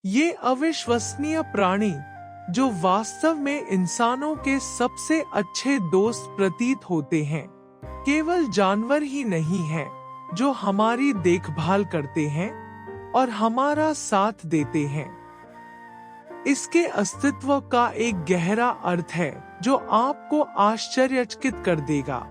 ये अविश्वसनीय प्राणी, जो वास्तव में इंसानों के सबसे अच्छे दोस्त प्रतीत होते हैं, केवल जानवर ही नहीं हैं, जो हमारी देखभाल करते हैं और हमारा साथ देते हैं। इसके अस्तित्व का एक गहरा अर्थ है जो आपको आश्चर्यचकित कर देगा।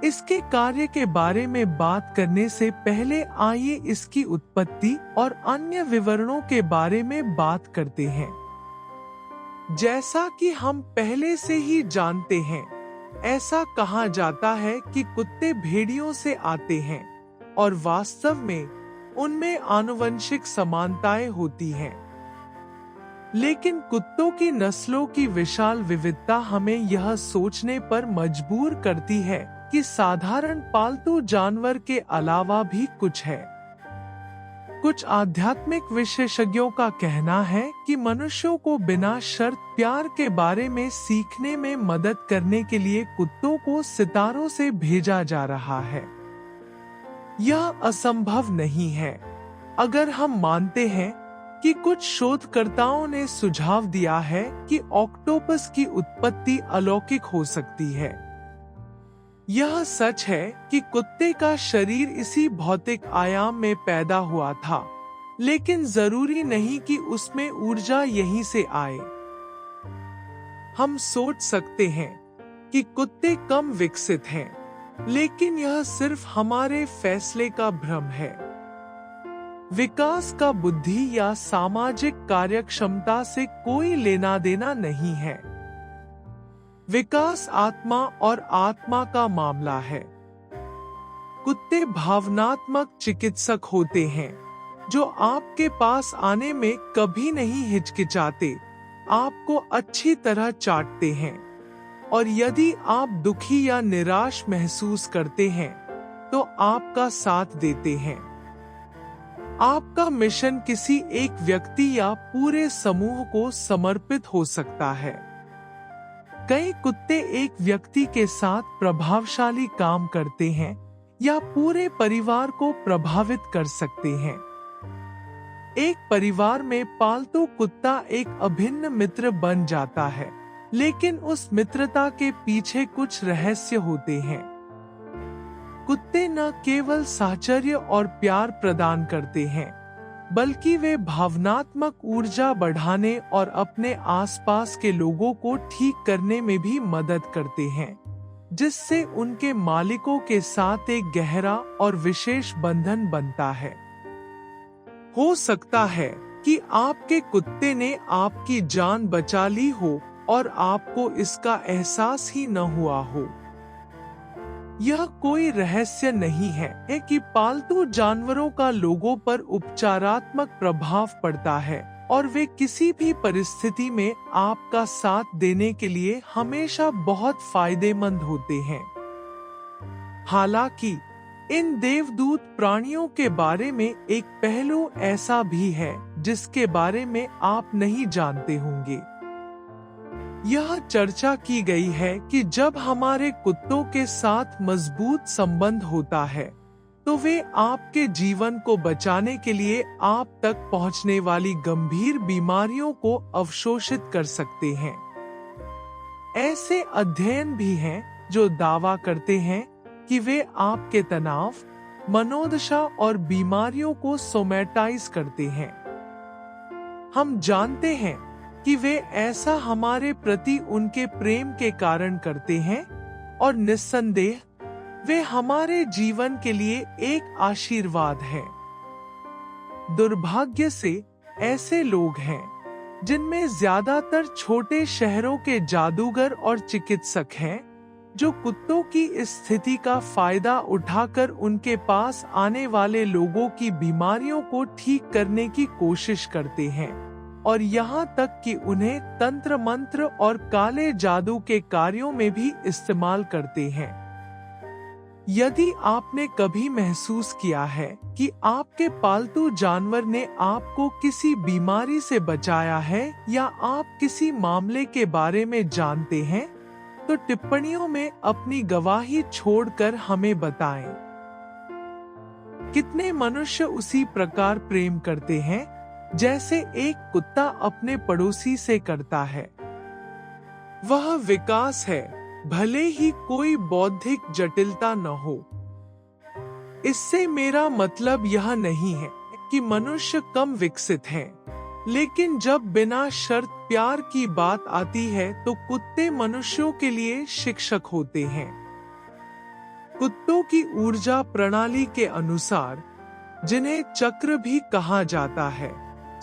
इसके कार्य के बारे में बात करने से पहले आइए इसकी उत्पत्ति और अन्य विवरणों के बारे में बात करते हैं। जैसा कि हम पहले से ही जानते हैं, ऐसा कहा जाता है कि कुत्ते भेड़ियों से आते हैं और वास्तव में उनमें आनुवंशिक समानताएं होती हैं। लेकिन कुत्तों की नस्लों की विशाल विविधता हमें यह सोचने पर मजबूर करती है कि साधारण पालतू जानवर के अलावा भी कुछ है। कुछ आध्यात्मिक विशेषज्ञों का कहना है कि मनुष्यों को बिना शर्त प्यार के बारे में सीखने में मदद करने के लिए कुत्तों को सितारों से भेजा जा रहा है। यह असंभव नहीं है अगर हम मानते हैं कि कुछ शोधकर्ताओं ने सुझाव दिया है कि ऑक्टोपस की उत्पत्ति अलौकिक हो सकती है। यह सच है कि कुत्ते का शरीर इसी भौतिक आयाम में पैदा हुआ था, लेकिन जरूरी नहीं कि उसमें ऊर्जा यहीं से आए। हम सोच सकते हैं कि कुत्ते कम विकसित हैं, लेकिन यह सिर्फ हमारे फैसले का भ्रम है। विकास का बुद्धि या सामाजिक कार्यक्षमता से कोई लेना देना नहीं है। विकास आत्मा और आत्मा का मामला है। कुत्ते भावनात्मक चिकित्सक होते हैं, जो आपके पास आने में कभी नहीं हिचकिचाते, आपको अच्छी तरह चाटते हैं, और यदि आप दुखी या निराश महसूस करते हैं, तो आपका साथ देते हैं। आपका मिशन किसी एक व्यक्ति या पूरे समूह को समर्पित हो सकता है। कई कुत्ते एक व्यक्ति के साथ प्रभावशाली काम करते हैं या पूरे परिवार को प्रभावित कर सकते हैं। एक परिवार में पालतू कुत्ता एक अभिन्न मित्र बन जाता है, लेकिन उस मित्रता के पीछे कुछ रहस्य होते हैं। कुत्ते न केवल साहचर्य और प्यार प्रदान करते हैं, बल्कि वे भावनात्मक ऊर्जा बढ़ाने और अपने आसपास के लोगों को ठीक करने में भी मदद करते हैं, जिससे उनके मालिकों के साथ एक गहरा और विशेष बंधन बनता है। हो सकता है कि आपके कुत्ते ने आपकी जान बचा ली हो और आपको इसका एहसास ही न हुआ हो। यह कोई रहस्य नहीं है कि पालतू जानवरों का लोगों पर उपचारात्मक प्रभाव पड़ता है और वे किसी भी परिस्थिति में आपका साथ देने के लिए हमेशा बहुत फायदेमंद होते हैं। हालांकि इन देवदूत प्राणियों के बारे में एक पहलू ऐसा भी है जिसके बारे में आप नहीं जानते होंगे। यह चर्चा की गई है कि जब हमारे कुत्तों के साथ मजबूत संबंध होता है, तो वे आपके जीवन को बचाने के लिए आप तक पहुंचने वाली गंभीर बीमारियों को अवशोषित कर सकते हैं। ऐसे अध्ययन भी हैं जो दावा करते हैं कि वे आपके तनाव, मनोदशा और बीमारियों को सोमैटाइज करते हैं। हम जानते हैं कि वे ऐसा हमारे प्रति उनके प्रेम के कारण करते हैं, और निस्संदेह वे हमारे जीवन के लिए एक आशीर्वाद है। दुर्भाग्य से ऐसे लोग हैं जिनमें ज्यादातर छोटे शहरों के जादूगर और चिकित्सक हैं, जो कुत्तों की इस स्थिति का फायदा उठाकर उनके पास आने वाले लोगों की बीमारियों को ठीक करने की कोशिश करते हैं, और यहाँ तक कि उन्हें तंत्र मंत्र और काले जादू के कार्यों में भी इस्तेमाल करते हैं। यदि आपने कभी महसूस किया है कि आपके पालतू जानवर ने आपको किसी बीमारी से बचाया है या आप किसी मामले के बारे में जानते हैं, तो टिप्पणियों में अपनी गवाही छोड़कर हमें बताएं। कितने मनुष्य उसी प्रकार प्रेम करते हैं? जैसे एक कुत्ता अपने पड़ोसी से करता है। वह विकास है, भले ही कोई बौद्धिक जटिलता न हो। इससे मेरा मतलब यह नहीं है कि मनुष्य कम विकसित हैं, लेकिन जब बिना शर्त प्यार की बात आती है तो कुत्ते मनुष्यों के लिए शिक्षक होते हैं। कुत्तों की ऊर्जा प्रणाली के अनुसार, जिन्हें चक्र भी कहा जाता है,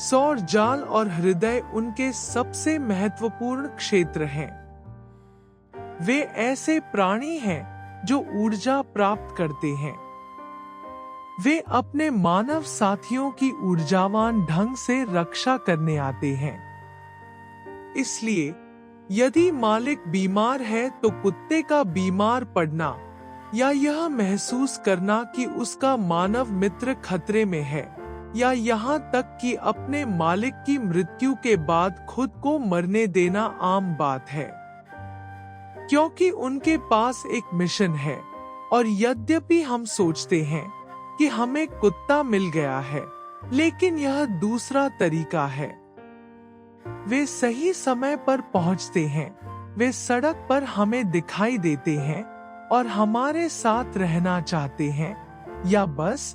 सौर जाल और हृदय उनके सबसे महत्वपूर्ण क्षेत्र हैं। वे ऐसे प्राणी हैं जो ऊर्जा प्राप्त करते हैं। वे अपने मानव साथियों की ऊर्जावान ढंग से रक्षा करने आते हैं। इसलिए यदि मालिक बीमार है तो कुत्ते का बीमार पड़ना या यह महसूस करना कि उसका मानव मित्र खतरे में है, या यहाँ तक कि अपने मालिक की मृत्यु के बाद खुद को मरने देना आम बात है, क्योंकि उनके पास एक मिशन है। और यद्यपि हम सोचते हैं कि हमें कुत्ता मिल गया है, लेकिन यह दूसरा तरीका है। वे सही समय पर पहुंचते हैं, वे सड़क पर हमें दिखाई देते हैं और हमारे साथ रहना चाहते हैं, या बस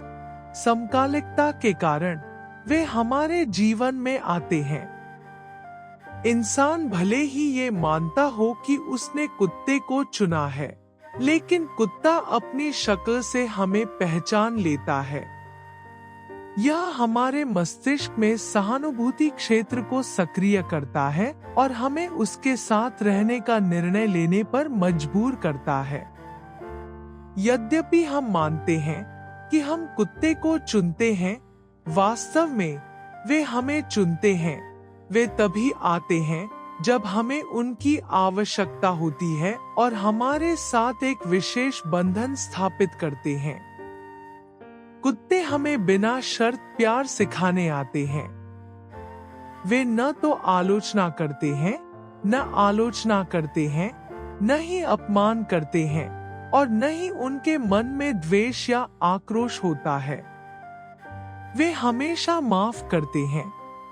समकालिकता के कारण वे हमारे जीवन में आते हैं। इंसान भले ही ये मानता हो कि उसने कुत्ते को चुना है, लेकिन कुत्ता अपनी शक्ल से हमें पहचान लेता है। यह हमारे मस्तिष्क में सहानुभूति क्षेत्र को सक्रिय करता है और हमें उसके साथ रहने का निर्णय लेने पर मजबूर करता है। यद्यपि हम मानते हैं कि हम कुत्ते को चुनते हैं, वास्तव में वे हमें चुनते हैं। वे तभी आते हैं जब हमें उनकी आवश्यकता होती है और हमारे साथ एक विशेष बंधन स्थापित करते हैं। कुत्ते हमें बिना शर्त प्यार सिखाने आते हैं। वे न तो आलोचना करते हैं, न आलोचना करते हैं, न ही अपमान करते हैं, और न ही उनके मन में द्वेष या आक्रोश होता है। वे हमेशा माफ करते हैं,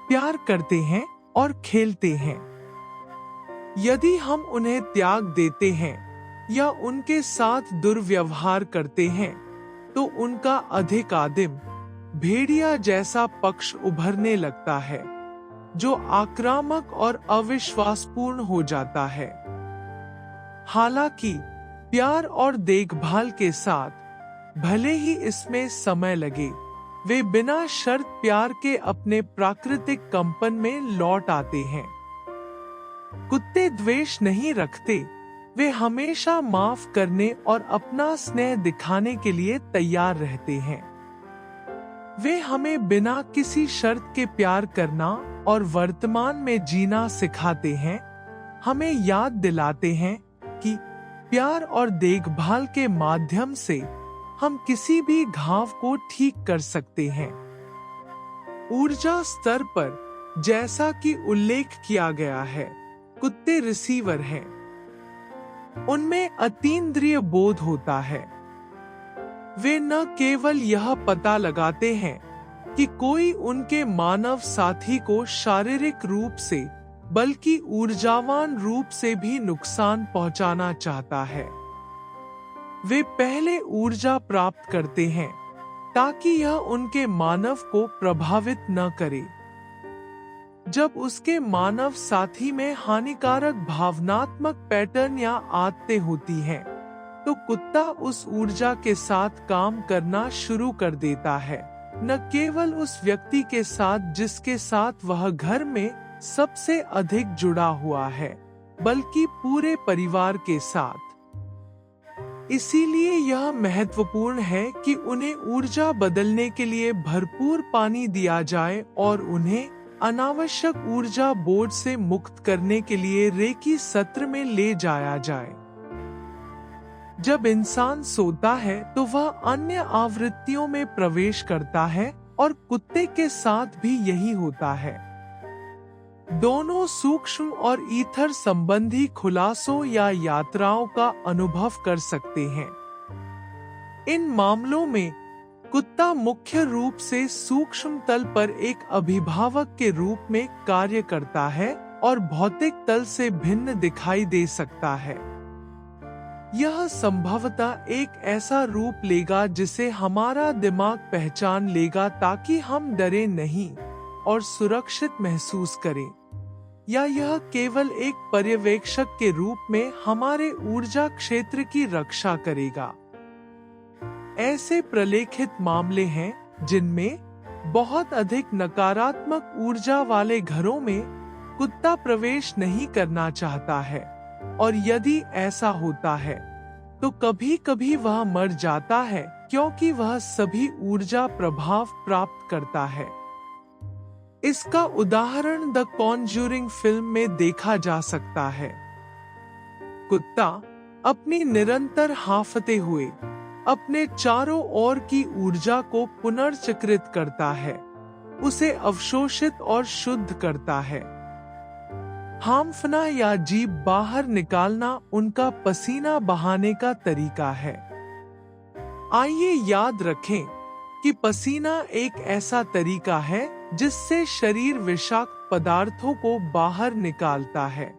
प्यार करते हैं और खेलते हैं। यदि हम उन्हें त्याग देते हैं या उनके साथ दुर्व्यवहार करते हैं, तो उनका अधिक आदिम, भेड़िया जैसा पक्ष उभरने लगता है, जो आक्रामक और अविश्वासपूर्ण हो जाता है। हालांकि प्यार और देखभाल के साथ, भले ही इसमें समय लगे, वे बिना शर्त प्यार के अपने प्राकृतिक कंपन में लौट आते हैं। कुत्ते द्वेष नहीं रखते, वे हमेशा माफ करने और अपना स्नेह दिखाने के लिए तैयार रहते हैं। वे हमें बिना किसी शर्त के प्यार करना और वर्तमान में जीना सिखाते हैं, हमें याद दिलाते हैं कि प्यार और देखभाल के माध्यम से हम किसी भी घाव को ठीक कर सकते हैं। ऊर्जा स्तर पर, जैसा कि उल्लेख किया गया है, कुत्ते रिसीवर हैं। उनमें अतीन्द्रिय बोध होता है। वे न केवल यह पता लगाते हैं कि कोई उनके मानव साथी को शारीरिक रूप से, बल्कि ऊर्जावान रूप से भी नुकसान पहुंचाना चाहता है। वे पहले ऊर्जा प्राप्त करते हैं ताकि यह उनके मानव को प्रभावित न करे। जब उसके मानव साथी में हानिकारक भावनात्मक पैटर्न या आदतें होती हैं, तो कुत्ता उस ऊर्जा के साथ काम करना शुरू कर देता है, न केवल उस व्यक्ति के साथ जिसके साथ वह घर में सबसे अधिक जुड़ा हुआ है, बल्कि पूरे परिवार के साथ। इसीलिए यह महत्वपूर्ण है कि उन्हें ऊर्जा बदलने के लिए भरपूर पानी दिया जाए और उन्हें अनावश्यक ऊर्जा बोझ से मुक्त करने के लिए रेकी सत्र में ले जाया जाए। जब इंसान सोता है तो वह अन्य आवृत्तियों में प्रवेश करता है और कुत्ते के साथ भी यही होता है। दोनों सूक्ष्म और ईथर संबंधी खुलासों या यात्राओं का अनुभव कर सकते हैं। इन मामलों में कुत्ता मुख्य रूप से सूक्ष्म तल पर एक अभिभावक के रूप में कार्य करता है और भौतिक तल से भिन्न दिखाई दे सकता है। यह संभवतः एक ऐसा रूप लेगा जिसे हमारा दिमाग पहचान लेगा ताकि हम डरे नहीं और सुरक्षित महसूस करें, या यह केवल एक पर्यवेक्षक के रूप में हमारे ऊर्जा क्षेत्र की रक्षा करेगा। ऐसे प्रलेखित मामले हैं जिनमें बहुत अधिक नकारात्मक ऊर्जा वाले घरों में कुत्ता प्रवेश नहीं करना चाहता है, और यदि ऐसा होता है तो कभी कभी वह मर जाता है क्योंकि वह सभी ऊर्जा प्रभाव प्राप्त करता है। इसका उदाहरण द कॉन्ज्यूरिंग फिल्म में देखा जा सकता है। कुत्ता अपनी निरंतर हांफते हुए अपने चारों ओर की ऊर्जा को पुनर्चक्रित करता है, उसे अवशोषित और शुद्ध करता है। हांफना या जीभ बाहर निकालना उनका पसीना बहाने का तरीका है। आइए याद रखें कि पसीना एक ऐसा तरीका है जिससे शरीर विषाक्त पदार्थों को बाहर निकालता है।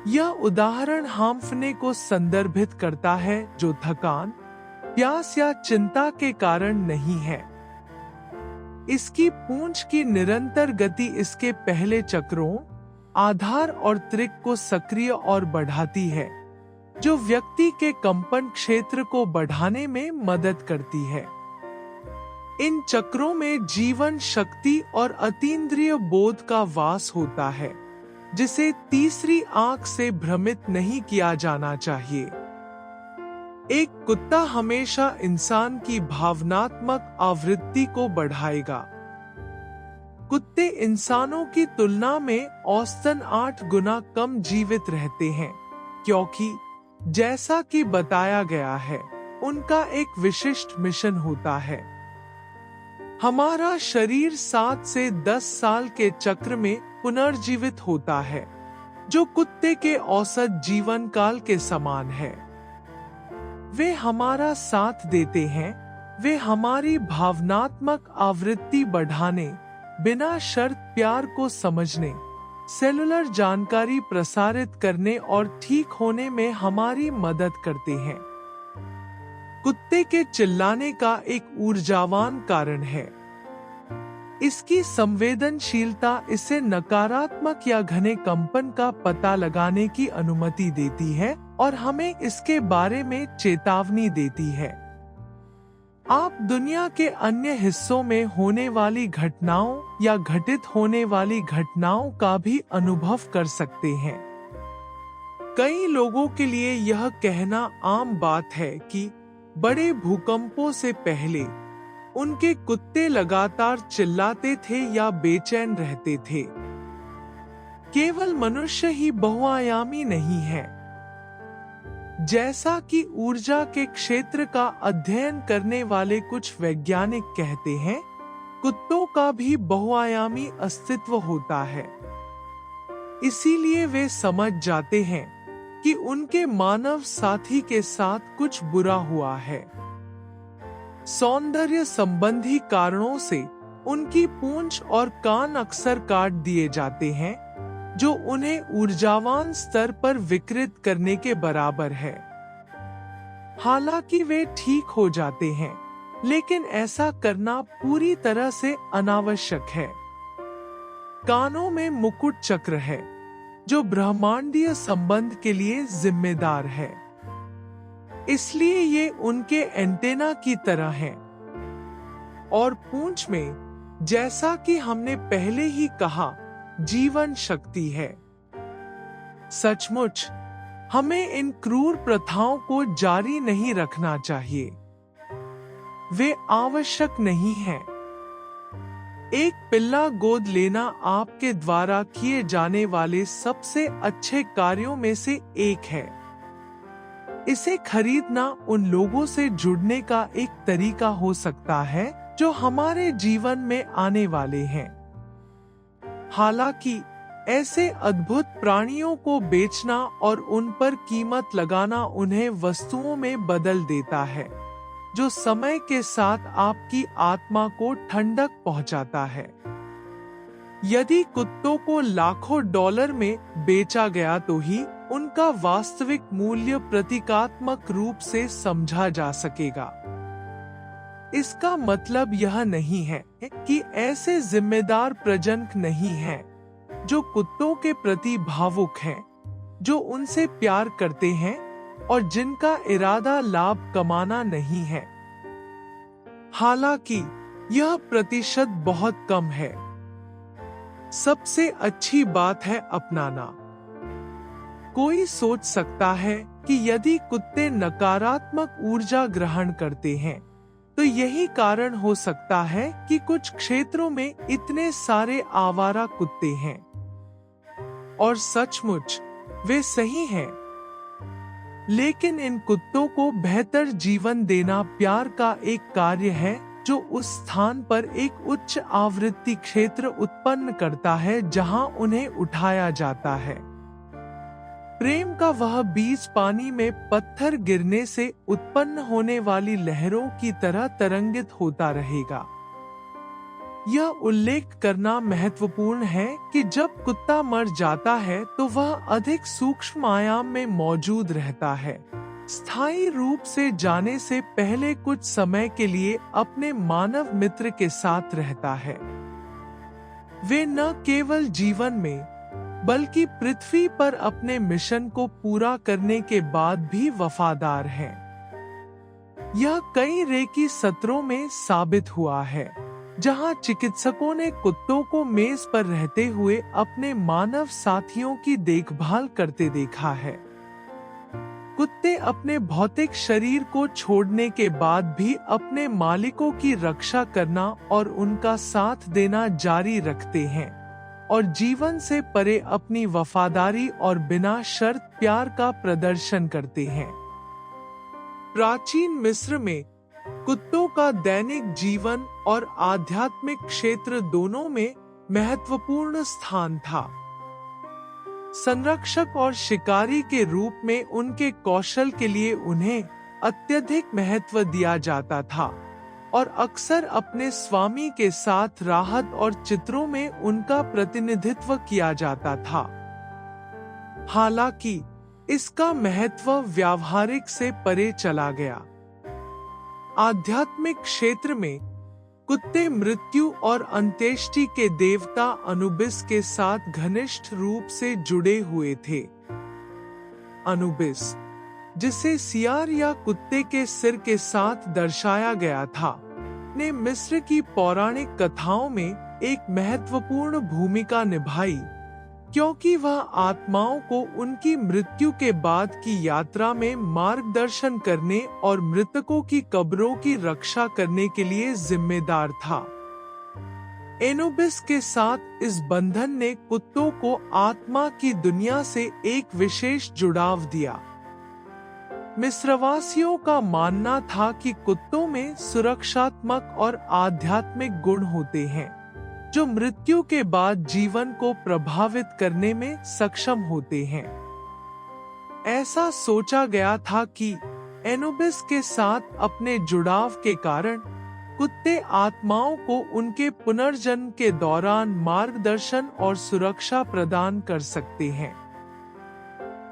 यह उदाहरण हांफने को संदर्भित करता है जो थकान, प्यास या चिंता के कारण नहीं है। इसकी पूंछ की निरंतर गति इसके पहले चक्रों, आधार और त्रिक को सक्रिय और बढ़ाती है, जो व्यक्ति के कंपन क्षेत्र को बढ़ाने में मदद करती है। इन चक्रों में जीवन शक्ति और अतीन्द्रिय बोध का वास होता है, जिसे तीसरी आंख से भ्रमित नहीं किया जाना चाहिए। एक कुत्ता हमेशा इंसान की भावनात्मक आवृत्ति को बढ़ाएगा। कुत्ते इंसानों की तुलना में औसतन 8 गुना कम जीवित रहते हैं, क्योंकि जैसा कि बताया गया है, उनका एक विशिष्ट मिशन होता है। हमारा शरीर 7 से 10 साल के चक्र में पुनर्जीवित होता है, जो कुत्ते के औसत जीवन काल के समान है। वे हमारा साथ देते हैं, वे हमारी भावनात्मक आवृत्ति बढ़ाने, बिना शर्त प्यार को समझने, सेलुलर जानकारी प्रसारित करने और ठीक होने में हमारी मदद करते हैं। कुत्ते के चिल्लाने का एक ऊर्जावान कारण है। इसकी संवेदनशीलता इसे नकारात्मक या घने कंपन का पता लगाने की अनुमति देती है और हमें इसके बारे में चेतावनी देती है। आप दुनिया के अन्य हिस्सों में होने वाली घटनाओं या घटित होने वाली घटनाओं का भी अनुभव कर सकते हैं। कई लोगों के लिए यह कहना आम बात है कि बड़े भूकंपों से पहले उनके कुत्ते लगातार चिल्लाते थे या बेचैन रहते थे। केवल मनुष्य ही बहुआयामी नहीं है। जैसा कि ऊर्जा के क्षेत्र का अध्ययन करने वाले कुछ वैज्ञानिक कहते हैं, कुत्तों का भी बहुआयामी अस्तित्व होता है। इसीलिए वे समझ जाते हैं कि उनके मानव साथी के साथ कुछ बुरा हुआ है। सौंदर्य संबंधी कारणों से उनकी पूंछ और कान अक्सर काट दिए जाते हैं, जो उन्हें ऊर्जावान स्तर पर विकृत करने के बराबर है। हालांकि वे ठीक हो जाते हैं, लेकिन ऐसा करना पूरी तरह से अनावश्यक है। कानों में मुकुट चक्र है, जो ब्रह्मांडीय संबंध के लिए जिम्मेदार है। इसलिए ये उनके एंटेना की तरह हैं। और पूंछ में, जैसा कि हमने पहले ही कहा, जीवन शक्ति है। सचमुच हमें इन क्रूर प्रथाओं को जारी नहीं रखना चाहिए। वे आवश्यक नहीं हैं। एक पिल्ला गोद लेना आपके द्वारा किए जाने वाले सबसे अच्छे कार्यों में से एक है। इसे खरीदना उन लोगों से जुड़ने का एक तरीका हो सकता है जो हमारे जीवन में आने वाले हैं। हालांकि ऐसे अद्भुत प्राणियों को बेचना और उन पर कीमत लगाना उन्हें वस्तुओं में बदल देता है, जो समय के साथ आपकी आत्मा को ठंडक पहुंचाता है। यदि कुत्तों को लाखों डॉलर में बेचा गया तो ही उनका वास्तविक मूल्य प्रतीकात्मक रूप से समझा जा सकेगा। इसका मतलब यह नहीं है कि ऐसे जिम्मेदार प्रजनक नहीं हैं जो कुत्तों के प्रति भावुक हैं, जो उनसे प्यार करते हैं और जिनका इरादा लाभ कमाना नहीं है। हालांकि यह प्रतिशत बहुत कम है। सबसे अच्छी बात है अपनाना। कोई सोच सकता है कि यदि कुत्ते नकारात्मक ऊर्जा ग्रहण करते हैं तो यही कारण हो सकता है कि कुछ क्षेत्रों में इतने सारे आवारा कुत्ते हैं। और सचमुच वे सही हैं। लेकिन इन कुत्तों को बेहतर जीवन देना प्यार का एक कार्य है जो उस स्थान पर एक उच्च आवृत्ति क्षेत्र उत्पन्न करता है जहां उन्हें उठाया जाता है। प्रेम का वह बीज पानी में पत्थर गिरने से उत्पन्न होने वाली लहरों की तरह तरंगित होता रहेगा। यह उल्लेख करना महत्वपूर्ण है कि जब कुत्ता मर जाता है तो वह अधिक सूक्ष्म आयाम में मौजूद रहता है, स्थायी रूप से जाने से पहले कुछ समय के लिए अपने मानव मित्र के साथ रहता है। वे न केवल जीवन में बल्कि पृथ्वी पर अपने मिशन को पूरा करने के बाद भी वफादार हैं। यह कई रेकी सत्रों में साबित हुआ है, जहां चिकित्सकों ने कुत्तों को मेज पर रहते हुए अपने मानव साथियों की देखभाल करते देखा है। कुत्ते अपने भौतिक शरीर को छोड़ने के बाद भी अपने मालिकों की रक्षा करना और उनका साथ देना जारी रखते हैं और जीवन से परे अपनी वफादारी और बिना शर्त प्यार का प्रदर्शन करते हैं। प्राचीन मिस्र में कुत्तों का दैनिक जीवन और आध्यात्मिक क्षेत्र दोनों में महत्वपूर्ण स्थान था। संरक्षक और शिकारी के रूप में उनके कौशल के लिए उन्हें अत्यधिक महत्व दिया जाता था और अक्सर अपने स्वामी के साथ राहत और चित्रों में उनका प्रतिनिधित्व किया जाता था। हालांकि इसका महत्व व्यावहारिक से परे चला गया। आध्यात्मिक क्षेत्र में कुत्ते मृत्यु और अंत्येष्टि के देवता अनुबिस के साथ घनिष्ठ रूप से जुड़े हुए थे। अनुबिस, जिसे सियार या कुत्ते के सिर के साथ दर्शाया गया था, ने मिस्र की पौराणिक कथाओं में एक महत्वपूर्ण भूमिका निभाई, क्योंकि वह आत्माओं को उनकी मृत्यु के बाद की यात्रा में मार्गदर्शन करने और मृतकों की कब्रों की रक्षा करने के लिए जिम्मेदार था। एनुबिस के साथ इस बंधन ने कुत्तों को आत्मा की दुनिया से एक विशेष जुड़ाव दिया। मिस्रवासियों का मानना था कि कुत्तों में सुरक्षात्मक और आध्यात्मिक गुण होते हैं, जो मृत्यु के बाद जीवन को प्रभावित करने में सक्षम होते हैं। ऐसा सोचा गया था कि एनुबिस के साथ अपने जुड़ाव के कारण कुत्ते आत्माओं को उनके पुनर्जन्म के दौरान मार्गदर्शन और सुरक्षा प्रदान कर सकते हैं।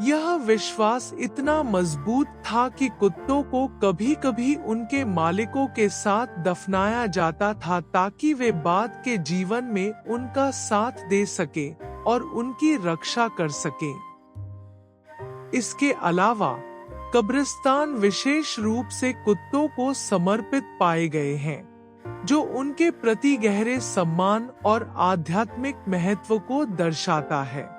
यह विश्वास इतना मजबूत था कि कुत्तों को कभी-कभी उनके मालिकों के साथ दफनाया जाता था ताकि वे बाद के जीवन में उनका साथ दे सके और उनकी रक्षा कर सके। इसके अलावा कब्रिस्तान विशेष रूप से कुत्तों को समर्पित पाए गए हैं, जो उनके प्रति गहरे सम्मान और आध्यात्मिक महत्व को दर्शाता है।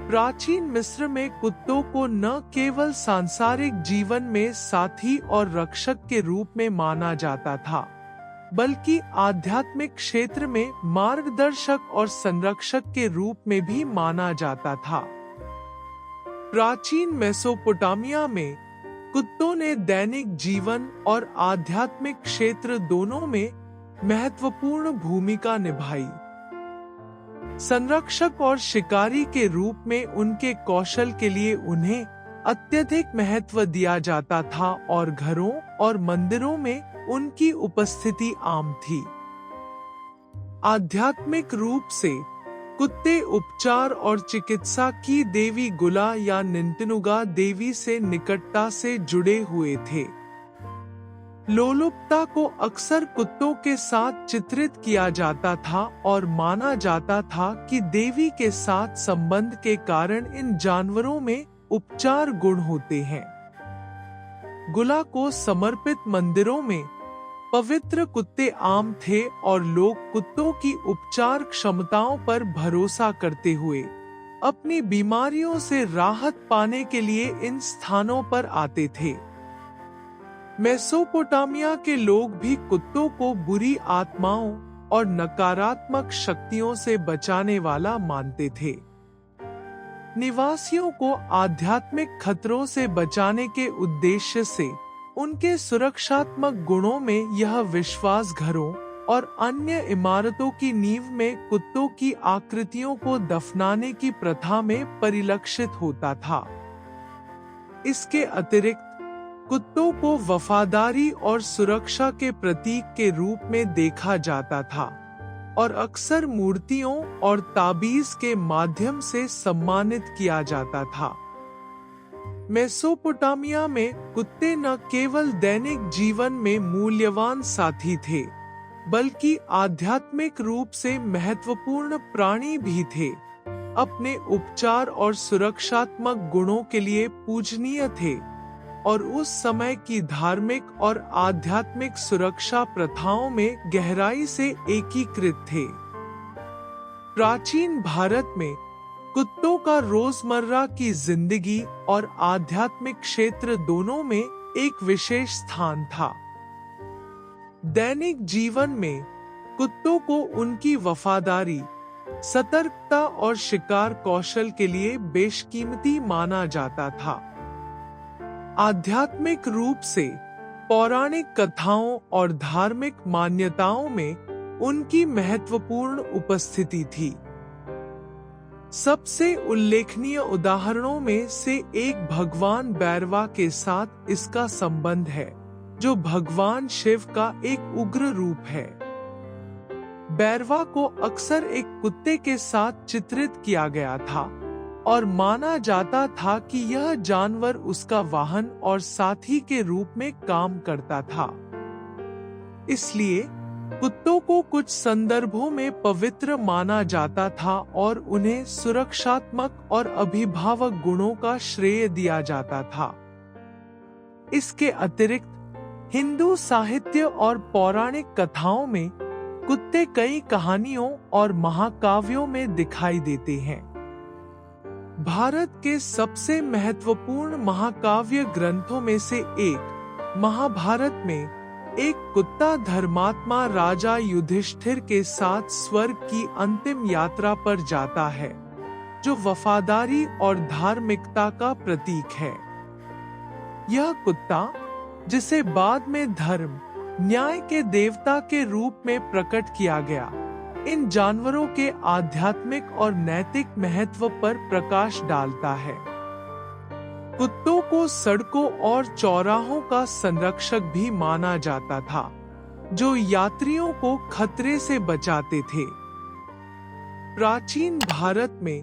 प्राचीन मिस्र में कुत्तों को न केवल सांसारिक जीवन में साथी और रक्षक के रूप में माना जाता था, बल्कि आध्यात्मिक क्षेत्र में मार्गदर्शक और संरक्षक के रूप में भी माना जाता था। प्राचीन मेसोपोटामिया में कुत्तों ने दैनिक जीवन और आध्यात्मिक क्षेत्र दोनों में महत्वपूर्ण भूमिका निभाई। संरक्षक और शिकारी के रूप में उनके कौशल के लिए उन्हें अत्यधिक महत्व दिया जाता था और घरों और मंदिरों में उनकी उपस्थिति आम थी। आध्यात्मिक रूप से कुत्ते उपचार और चिकित्सा की देवी गुला या निंतनुगा देवी से निकटता से जुड़े हुए थे। लोलुपता को अक्सर कुत्तों के साथ चित्रित किया जाता था और माना जाता था कि देवी के साथ संबंध के कारण इन जानवरों में उपचार गुण होते हैं। गुला को समर्पित मंदिरों में पवित्र कुत्ते आम थे और लोग कुत्तों की उपचार क्षमताओं पर भरोसा करते हुए अपनी बीमारियों से राहत पाने के लिए इन स्थानों पर आते थे। मेसोपोटामिया के लोग भी कुत्तों को बुरी आत्माओं और नकारात्मक शक्तियों से बचाने वाला मानते थे। निवासियों को आध्यात्मिक खतरों से बचाने के उद्देश्य से उनके सुरक्षात्मक गुणों में यह विश्वास घरों और अन्य इमारतों की नींव में कुत्तों की आकृतियों को दफनाने की प्रथा में परिलक्षित होता था। इसके अतिरिक्त कुत्तों को वफादारी और सुरक्षा के प्रतीक के रूप में देखा जाता था और अक्सर मूर्तियों और ताबीज के माध्यम से सम्मानित किया जाता था। मेसोपोटामिया में कुत्ते न केवल दैनिक जीवन में मूल्यवान साथी थे, बल्कि आध्यात्मिक रूप से महत्वपूर्ण प्राणी भी थे। अपने उपचार और सुरक्षात्मक गुणों के लिए पूजनीय थे और उस समय की धार्मिक और आध्यात्मिक सुरक्षा प्रथाओं में गहराई से एकीकृत थे। प्राचीन भारत में कुत्तों का रोजमर्रा की जिंदगी और आध्यात्मिक क्षेत्र दोनों में एक विशेष स्थान था। दैनिक जीवन में कुत्तों को उनकी वफादारी, सतर्कता और शिकार कौशल के लिए बेशकीमती माना जाता था। आध्यात्मिक रूप से पौराणिक कथाओं और धार्मिक मान्यताओं में उनकी महत्वपूर्ण उपस्थिति थी। सबसे उल्लेखनीय उदाहरणों में से एक भगवान भैरवा के साथ इसका संबंध है, जो भगवान शिव का एक उग्र रूप है। भैरवा को अक्सर एक कुत्ते के साथ चित्रित किया गया था और माना जाता था कि यह जानवर उसका वाहन और साथी के रूप में काम करता था। इसलिए कुत्तों को कुछ संदर्भों में पवित्र माना जाता था और उन्हें सुरक्षात्मक और अभिभावक गुणों का श्रेय दिया जाता था। इसके अतिरिक्त हिंदू साहित्य और पौराणिक कथाओं में कुत्ते कई कहानियों और महाकाव्यों में दिखाई देते हैं। भारत के सबसे महत्वपूर्ण महाकाव्य ग्रंथों में से एक महाभारत में एक कुत्ता धर्मात्मा राजा युधिष्ठिर के साथ स्वर्ग की अंतिम यात्रा पर जाता है, जो वफादारी और धार्मिकता का प्रतीक है। यह कुत्ता, जिसे बाद में धर्म, न्याय के देवता के रूप में प्रकट किया गया, इन जानवरों के आध्यात्मिक और नैतिक महत्व पर प्रकाश डालता है। कुत्तों को सड़कों और चौराहों का संरक्षक भी माना जाता था, जो यात्रियों को खतरे से बचाते थे। प्राचीन भारत में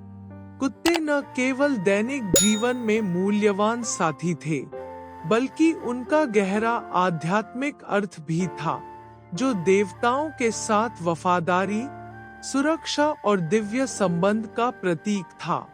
कुत्ते न केवल दैनिक जीवन में मूल्यवान साथी थे, बल्कि उनका गहरा आध्यात्मिक अर्थ भी था, जो देवताओं के साथ वफादारी, सुरक्षा और दिव्य संबंध का प्रतीक था।